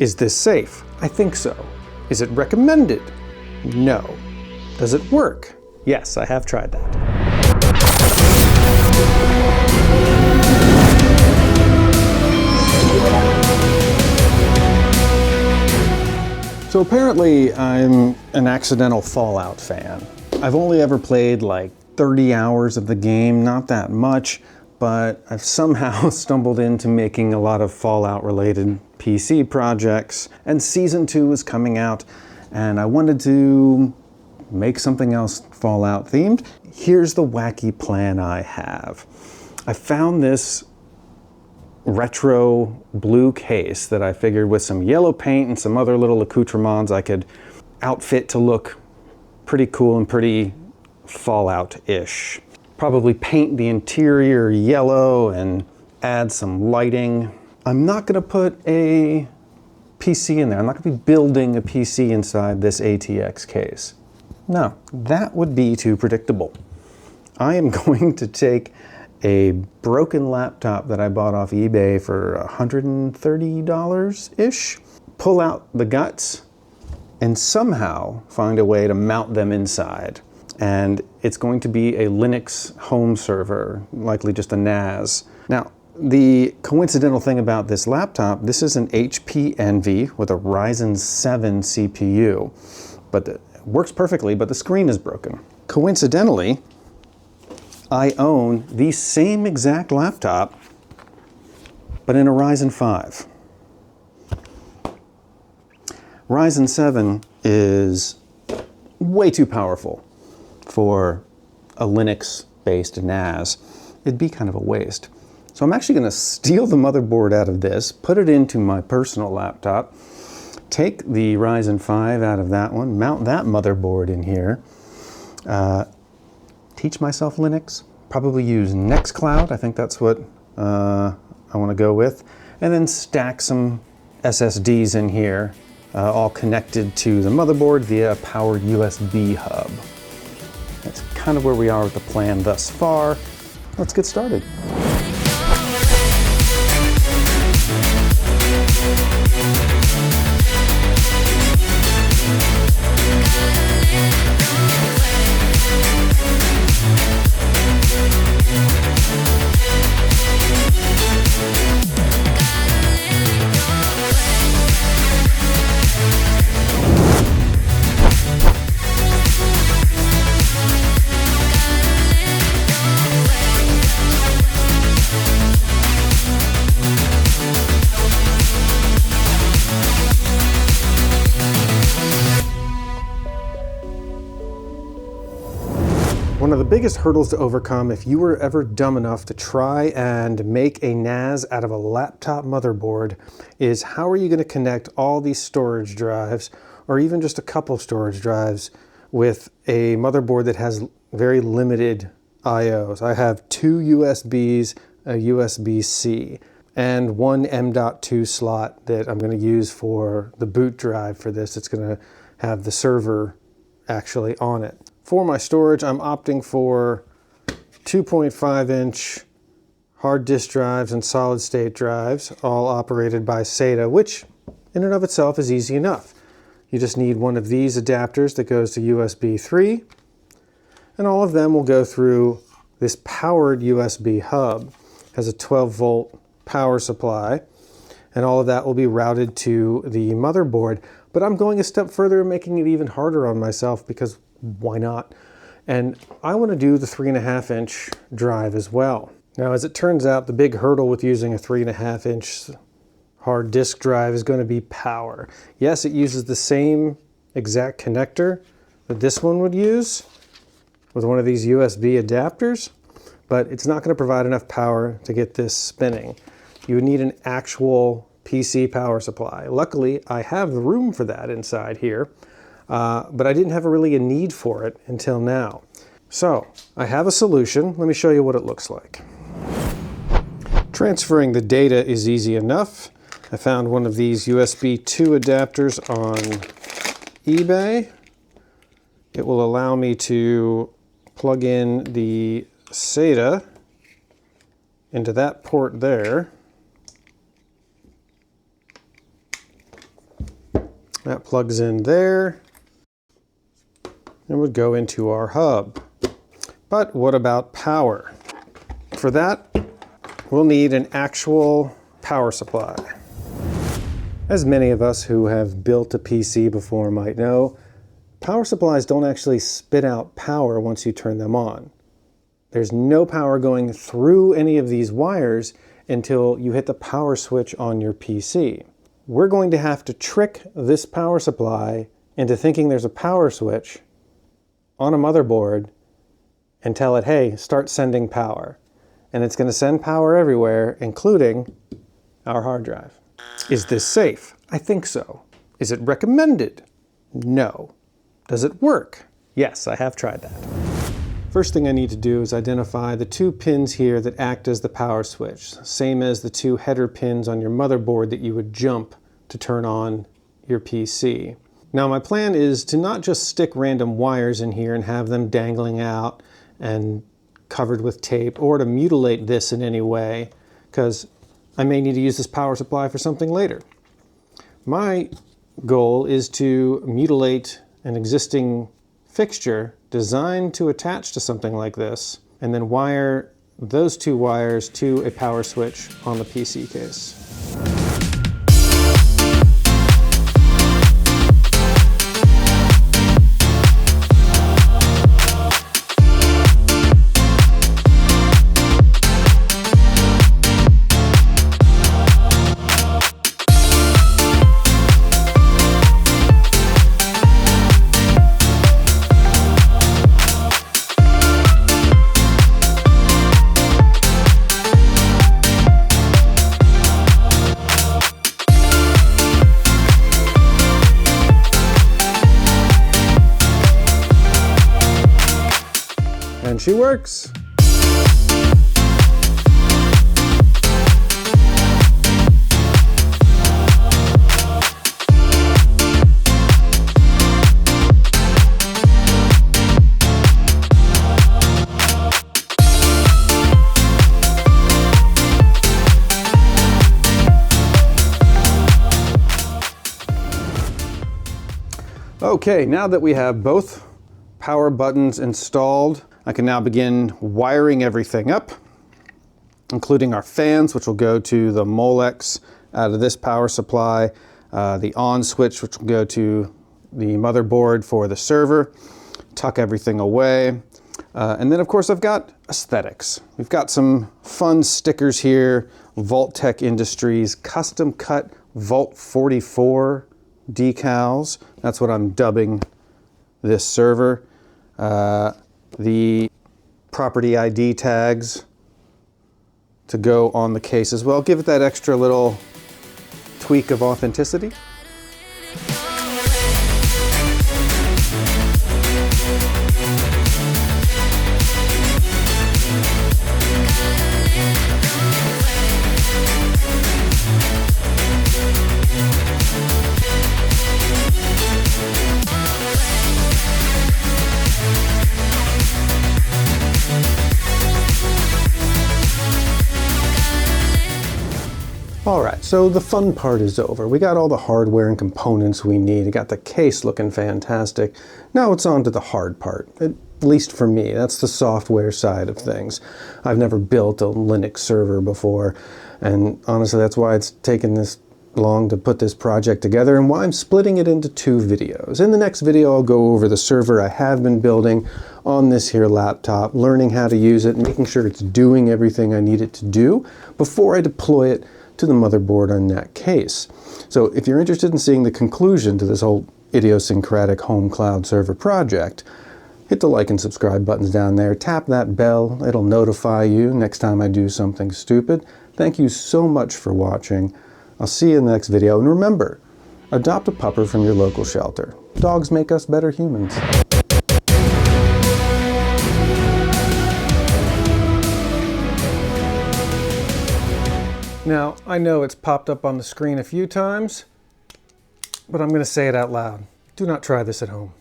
Is this safe? I think so. Is it recommended? No. Does it work? Yes, I have tried that. So apparently I'm an accidental Fallout fan. I've only ever played like 30 hours of the game, not that much, but I've somehow stumbled into making a lot of Fallout related PC projects, and Season 2 is coming out, and I wanted to make something else Fallout themed. Here's the wacky plan I have. I found this retro blue case that I figured with some yellow paint and some other little accoutrements I could outfit to look pretty cool and pretty Fallout-ish. Probably paint the interior yellow and add some lighting. I'm not going to put a PC in there. I'm not going to be building a PC inside this ATX case. No, that would be too predictable. I am going to take a broken laptop that I bought off eBay for $130-ish, pull out the guts, and somehow find a way to mount them inside. And it's going to be a Linux home server, likely just a NAS. Now, the coincidental thing about this laptop, this is an HP Envy with a Ryzen 7 CPU, but it works perfectly, but the screen is broken. Coincidentally, I own the same exact laptop, but in a Ryzen 5. Ryzen 7 is way too powerful for a Linux-based NAS. It'd be kind of a waste. So I'm actually going to steal the motherboard out of this, put it into my personal laptop, take the Ryzen 5 out of that one, mount that motherboard in here, teach myself Linux, probably use Nextcloud, I think that's what I want to go with, and then stack some SSDs in here, all connected to the motherboard via a powered USB hub. That's kind of where we are with the plan thus far. Let's get started. One of the biggest hurdles to overcome if you were ever dumb enough to try and make a NAS out of a laptop motherboard is how are you going to connect all these storage drives, or even just a couple storage drives, with a motherboard that has very limited IOs. I have 2 USBs, a USB-C, and one M.2 slot that I'm going to use for the boot drive for this. It's going to have the server actually on it. For my storage, I'm opting for 2.5-inch hard disk drives and solid state drives, all operated by SATA, which in and of itself is easy enough. You just need one of these adapters that goes to USB 3, and all of them will go through this powered USB hub. It has a 12-volt power supply, and all of that will be routed to the motherboard. But I'm going a step further and making it even harder on myself because why not? And I want to do the 3.5-inch drive as well. Now, as it turns out, the big hurdle with using a 3.5-inch hard disk drive is going to be power. Yes, it uses the same exact connector that this one would use with one of these USB adapters, but it's not going to provide enough power to get this spinning. You would need an actual PC power supply. Luckily, I have the room for that inside here. But I didn't have really a need for it until now. So I have a solution. Let me show you what it looks like. Transferring the data is easy enough. I found one of these USB 2 adapters on eBay. It will allow me to plug in the SATA into that port there. That plugs in there and would go into our hub. But what about power? For that, we'll need an actual power supply. As many of us who have built a PC before might know, power supplies don't actually spit out power once you turn them on. There's no power going through any of these wires until you hit the power switch on your PC. We're going to have to trick this power supply into thinking there's a power switch on a motherboard and tell it, hey, start sending power. And it's going to send power everywhere, including our hard drive. Is this safe? I think so. Is it recommended? No. Does it work? Yes, I have tried that. First thing I need to do is identify the two pins here that act as the power switch, same as the two header pins on your motherboard that you would jump to turn on your PC. Now my plan is to not just stick random wires in here and have them dangling out and covered with tape, or to mutilate this in any way, because I may need to use this power supply for something later. My goal is to mutilate an existing fixture designed to attach to something like this, and then wire those two wires to a power switch on the PC case. And she works. Okay, now that we have both power buttons installed, I can now begin wiring everything up, including our fans, which will go to the Molex out of this power supply, the on switch, which will go to the motherboard for the server, tuck everything away. And then of course I've got aesthetics. We've got some fun stickers here, VAULT-TEC Industries, custom cut Vault 44 decals. That's what I'm dubbing this server. The property ID tags to go on the case as well. Give it that extra little tweak of authenticity. All right, so the fun part is over. We got all the hardware and components we need. We got the case looking fantastic. Now it's on to the hard part, at least for me. That's the software side of things. I've never built a Linux server before, and honestly, that's why it's taken this long to put this project together and why I'm splitting it into two videos. In the next video, I'll go over the server I have been building on this here laptop, learning how to use it, making sure it's doing everything I need it to do before I deploy it to the motherboard on that case. So if you're interested in seeing the conclusion to this whole idiosyncratic home cloud server project, hit the like and subscribe buttons down there, tap that bell, it'll notify you next time I do something stupid. Thank you so much for watching. I'll see you in the next video, and remember, adopt a pupper from your local shelter. Dogs make us better humans. Now, I know it's popped up on the screen a few times, but I'm going to say it out loud. Do not try this at home.